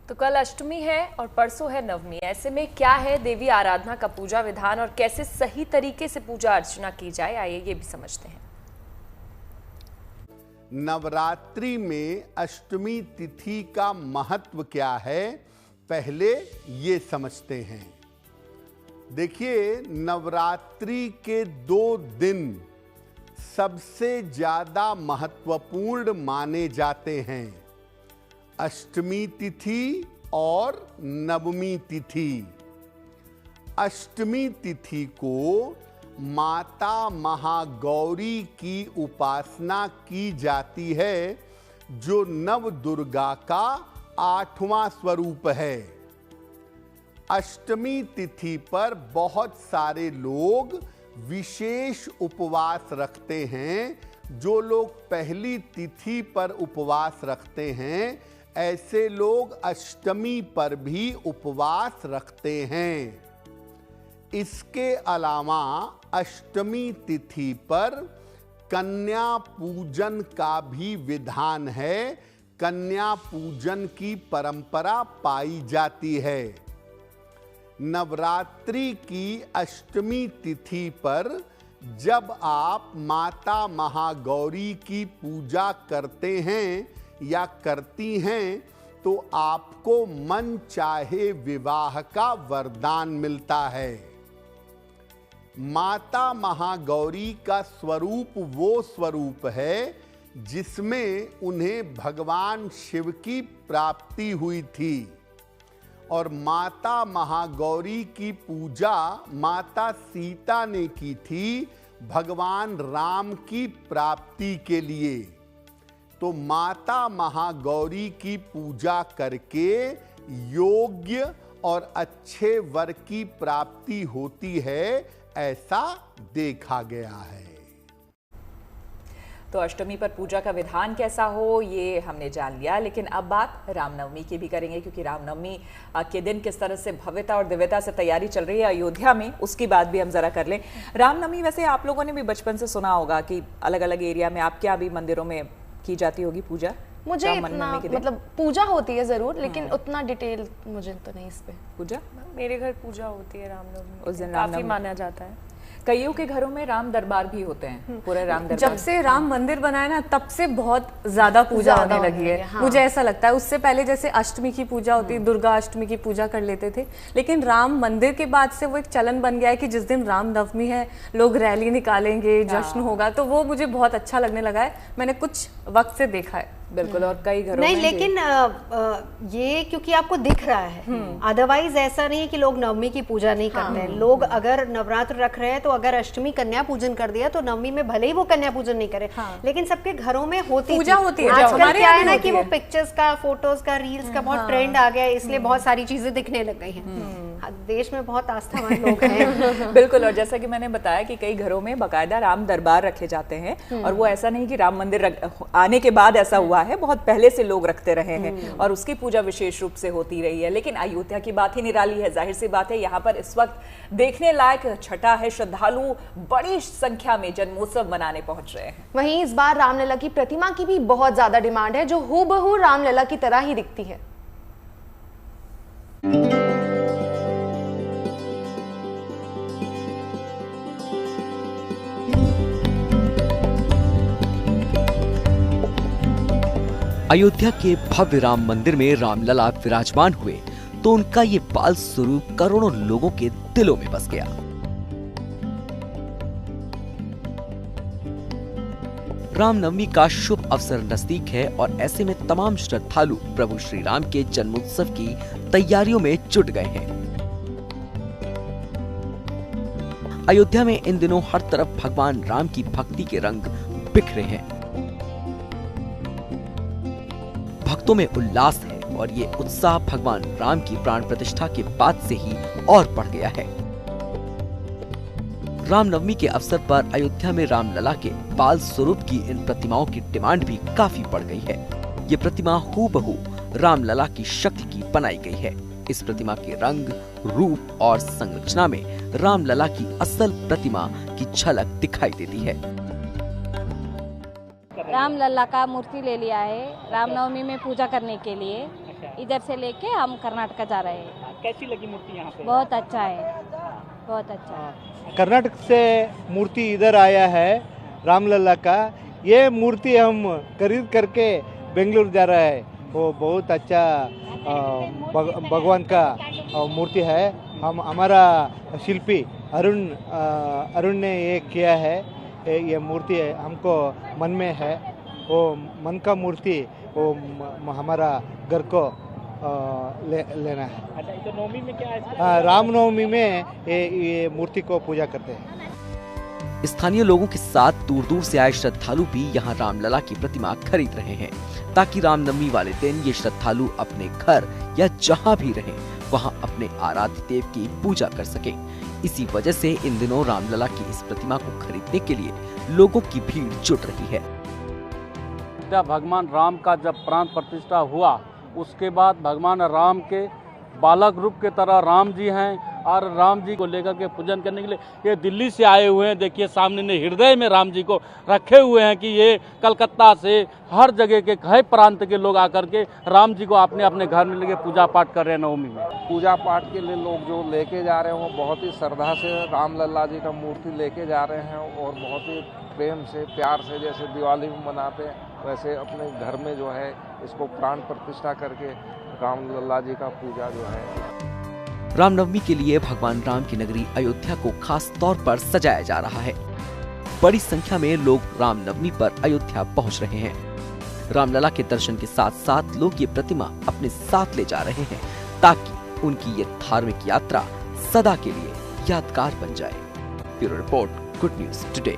तो कल अष्टमी है और परसों है नवमी। ऐसे में क्या है देवी आराधना का पूजा विधान और कैसे सही तरीके से पूजा अर्चना की जाए, आइए ये भी समझते हैं। नवरात्रि में अष्टमी तिथि का महत्व क्या है, पहले ये समझते हैं। देखिए, नवरात्रि के 2 दिन सबसे ज्यादा महत्वपूर्ण माने जाते हैं, अष्टमी तिथि और नवमी तिथि। अष्टमी तिथि को माता महागौरी की उपासना की जाती है, जो नव दुर्गा का 8वां स्वरूप है। अष्टमी तिथि पर बहुत सारे लोग विशेष उपवास रखते हैं। जो लोग पहली तिथि पर उपवास रखते हैं, ऐसे लोग अष्टमी पर भी उपवास रखते हैं। इसके अलावा अष्टमी तिथि पर कन्या पूजन का भी विधान है। कन्या पूजन की परंपरा पाई जाती है। नवरात्रि की अष्टमी तिथि पर जब आप माता महागौरी की पूजा करते हैं या करती हैं, तो आपको मन चाहे विवाह का वरदान मिलता है। माता महागौरी का स्वरूप वो स्वरूप है जिसमें उन्हें भगवान शिव की प्राप्ति हुई थी, और माता महागौरी की पूजा माता सीता ने की थी भगवान राम की प्राप्ति के लिए। तो माता महागौरी की पूजा करके योग्य और अच्छे वर की प्राप्ति होती है, ऐसा देखा गया है। तो अष्टमी पर पूजा का विधान कैसा हो ये हमने जान लिया, लेकिन अब बात रामनवमी की भी करेंगे, क्योंकि रामनवमी के दिन किस तरह से भव्यता और दिव्यता से तैयारी चल रही है अयोध्या में, उसकी बात भी हम जरा कर लें। रामनवमी वैसे आप लोगों ने भी बचपन से सुना होगा कि अलग अलग एरिया में आपके यहाँ भी मंदिरों में की जाती होगी पूजा। मुझे इतना मतलब पूजा होती है जरूर, लेकिन उतना डिटेल मुझे तो नहीं इस पे। पूजा मेरे घर पूजा होती है रामनवमी, उस दिन काफी माना जाता है। कईयों के घरों में राम दरबार भी होते हैं, पूरे राम दरबार। जब से राम मंदिर बनाया ना, तब से बहुत ज्यादा पूजा होने लगी है। हाँ। मुझे ऐसा लगता है उससे पहले जैसे अष्टमी की पूजा होती, दुर्गा अष्टमी की पूजा कर लेते थे, लेकिन राम मंदिर के बाद से वो एक चलन बन गया है कि जिस दिन राम नवमी है लोग रैली निकालेंगे, जश्न होगा, तो वो मुझे बहुत अच्छा लगने लगा है। मैंने कुछ वक्त से देखा है। बिल्कुल, और कई घरों नहीं, में लेकिन ये क्योंकि आपको दिख रहा है, अदरवाइज ऐसा नहीं है कि लोग नवमी की पूजा नहीं करते हैं। लोग अगर नवरात्र रख रहे हैं तो अगर अष्टमी कन्या पूजन कर दिया तो नवमी में भले ही वो कन्या पूजन नहीं करे, लेकिन सबके घरों में पूजा होती है। आजकल क्या है ना कि वो पिक्चर्स का, फोटोज का, रील्स का बहुत ट्रेंड आ गया है, इसलिए बहुत सारी चीजें दिखने लग गई हैं। देश में बहुत आस्थावान लोग हैं। बिल्कुल, और जैसा कि मैंने बताया कि कई घरों में बाकायदा राम दरबार रखे जाते हैं, और वो ऐसा नहीं कि राम मंदिर आने के बाद ऐसा हुआ है, बहुत पहले से लोग रखते रहे हैं और उसकी पूजा विशेष रूप से होती रही है। लेकिन अयोध्या की बात ही निराली है, जाहिर सी बात है। यहाँ पर इस वक्त देखने लायक छठा है, श्रद्धालु बड़ी संख्या में जन्मोत्सव मनाने पहुंच रहे हैं। वहीं इस बार रामलला की प्रतिमा की भी बहुत ज्यादा डिमांड है, जो हूबहू रामलला की तरह ही दिखती है। अयोध्या के भव्य राम मंदिर में रामलला विराजमान हुए तो उनका ये बाल स्वरूप करोड़ों लोगों के दिलों में बस गया। रामनवमी का शुभ अवसर नजदीक है और ऐसे में तमाम श्रद्धालु प्रभु श्री राम के जन्मोत्सव की तैयारियों में जुट गए हैं। अयोध्या में इन दिनों हर तरफ भगवान राम की भक्ति के रंग बिखरे हैं। भक्तों में उल्लास है और ये उत्साह भगवान राम की प्राण प्रतिष्ठा के बाद से ही और बढ़ गया है। रामनवमी के अवसर पर अयोध्या में रामलला के बाल स्वरूप की इन प्रतिमाओं की डिमांड भी काफी बढ़ गई है। ये प्रतिमा हूबहू रामलला की शक्ल की बनाई गई है। इस प्रतिमा के रंग, रूप और संरचना में रामलला की असल प्रतिमा की झलक दिखाई देती है। रामलला का मूर्ति ले लिया है रामनवमी में पूजा करने के लिए। इधर से लेके हम कर्नाटक जा रहे हैं। कैसी लगी मूर्ति यहाँ पे? बहुत अच्छा है, बहुत अच्छा है। कर्नाटक से मूर्ति इधर आया है रामलला का। ये मूर्ति हम खरीद करके बेंगलुरु जा रहा है। वो बहुत अच्छा भगवान का मूर्ति है। हम हमारा शिल्पी अरुण ने ये किया है। ये मूर्ति हमको मन में है। वो मन का मूर्ति वो हमारा घर को लेना है। अच्छा, तो नवमी में क्या है? रामनवमी में ये मूर्ति को पूजा करते हैं। स्थानीय लोगों के साथ दूर दूर से आए श्रद्धालु भी यहाँ रामलला की प्रतिमा खरीद रहे हैं, ताकि रामनवमी वाले दिन ये श्रद्धालु अपने घर या जहाँ भी रहें वहाँ अपने आराध्य देव की पूजा कर सके। इसी वजह से इन दिनों रामलला की इस प्रतिमा को खरीदने के लिए लोगों की भीड़ जुट रही है। भगवान राम का जब प्राण प्रतिष्ठा हुआ, उसके बाद भगवान राम के बालक रूप के तरह राम जी हैं, और राम जी को लेकर के पूजन करने के लिए ये दिल्ली से आए हुए हैं। देखिए सामने ने हृदय में राम जी को रखे हुए हैं कि ये कलकत्ता से हर जगह के कई प्रांत के लोग आकर के राम जी को अपने अपने घर में लेके पूजा पाठ कर रहे हैं। नवमी में पूजा पाठ के लिए लोग जो लेके जा रहे हैं वो बहुत ही श्रद्धा से रामलला जी का मूर्ति लेके जा रहे हैं, और बहुत ही प्रेम से प्यार से, जैसे दिवाली में मनाते हैं वैसे अपने घर में जो है इसको प्राण प्रतिष्ठा करके रामलला जी का पूजा जो है। रामनवमी के लिए भगवान राम की नगरी अयोध्या को खास तौर पर सजाया जा रहा है। बड़ी संख्या में लोग रामनवमी पर अयोध्या पहुंच रहे हैं। रामलला के दर्शन के साथ साथ लोग ये प्रतिमा अपने साथ ले जा रहे हैं, ताकि उनकी ये धार्मिक यात्रा सदा के लिए यादगार बन जाए। Bureau report, good news today.